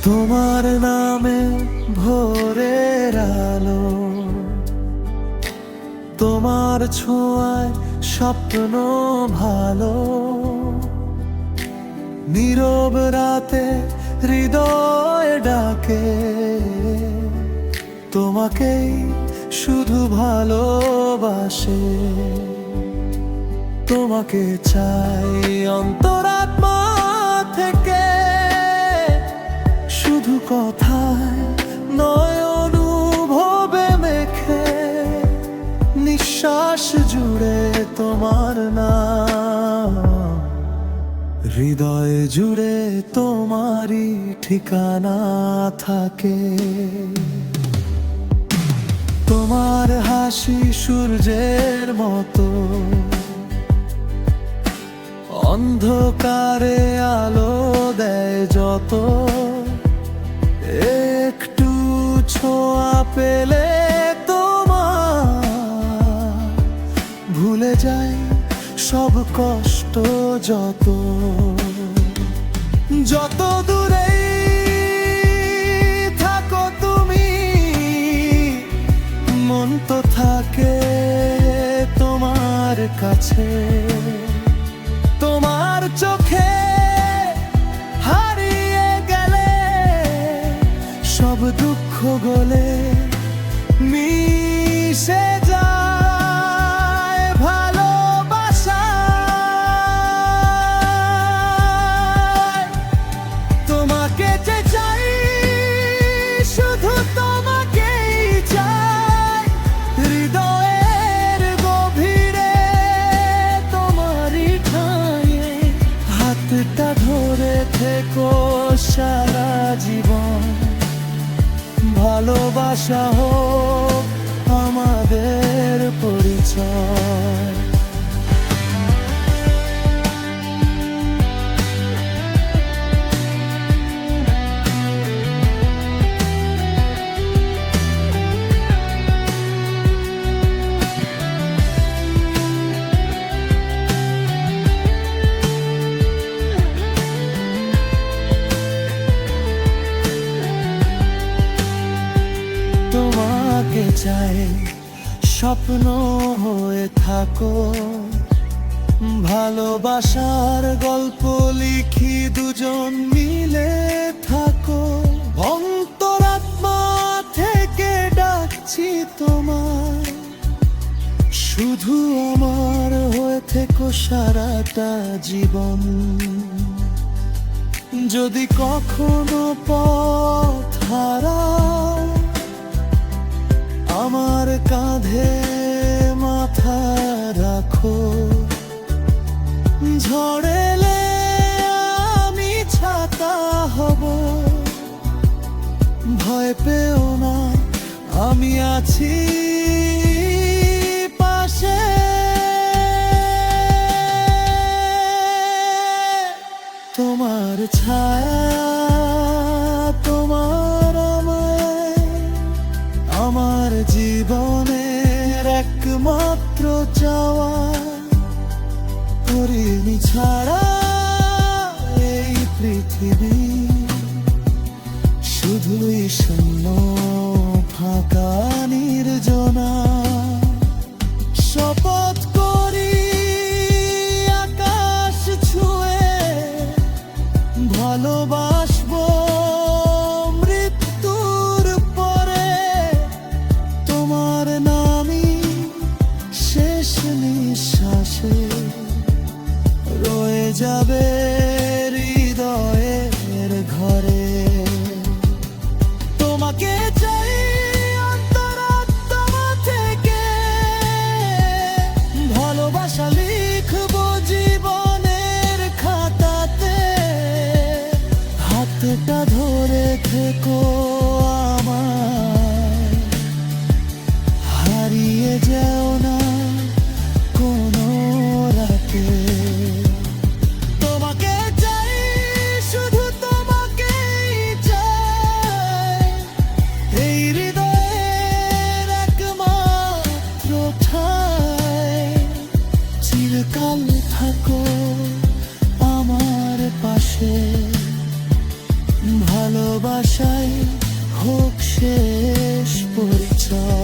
তোমার নামে ভোরের আলো, তোমার ছোঁয়ায় স্বপ্ন ভালো। নীরব রাতে হৃদয় ডাকে, তোমাকেই শুধু ভালোবাসে। তোমাকে চাই অন্তরাত্মা থেকে, শুধু কথায় নয় অনুভবে মেখে। নিঃশ্বাস জুড়ে তোমার নাম, হৃদয় জুড়ে তোমারই ঠিকানা থাকে। তোমার হাসি সূর্যের মতো, অন্ধকারে আলো দেয় যত। একটু ছোঁয়া পেলে তোমার, ভুলে যাই সব কষ্ট যত। যত দূরেই থাকো তুমি, মন তো থাকে তোমার কাছে। তোমার চোখে হারিয়ে গেলে সব দুঃখ গলে মিশে যায় ভালোবাসায়। তোমাকে যে চাই, শুধু তোমাকেই চাই। হৃদয়ের গভীরে তোমারই ঠাঁই, হাতটা ধরে থেকো সারা জীবন। ভালোবাসা হোক আমাদের পরিচয়। তোমাকে চাই, স্বপ্ন হয়ে থাকো। ভালোবাসার গল্প লিখি দুজন মিলে থাকো। অন্তরাত্মা থেকে ডাকছি তোমার, শুধু আমার হয়ে থেকো সারাটা জীবন। যদি কখনো পথ হারাও, আমার কাঁধে মাথা রাখো। ঝড় এলে আমি ছাতা হব, ভয় পেও না আমি আছি পাশে। তোমার ছায়া, তোমার আমায়, আমার জীবনের একমাত্র চাওয়া। করিনি ছাড়া এই পৃথিবী, শুধুই শূন্য ফাঁকা নির্জনা। শপথ করি আকাশ ছুঁয়ে ভালোবাসবো মৃত্যুর পরে। তোমার নামই শেষ নিঃশ্বাসে রয়ে যাবে হৃদয়ের ঘরে। তোমাকে চাই অন্তরাত্মা থেকে, ভালোবাসা লিখবো জীবনের খাতাতে। হাতটা ধরে থেকো আমায়, হারিয়ে যেও না কোনো রাতে। তোমাকে চাই, শুধু তোমাকেই চাই। এই হৃদয়ের একমাত্র ঠাঁই, চিরকাল থাকো আমার পাশে। ভালোবাসা আশায় হোক শেষ পরিচয়।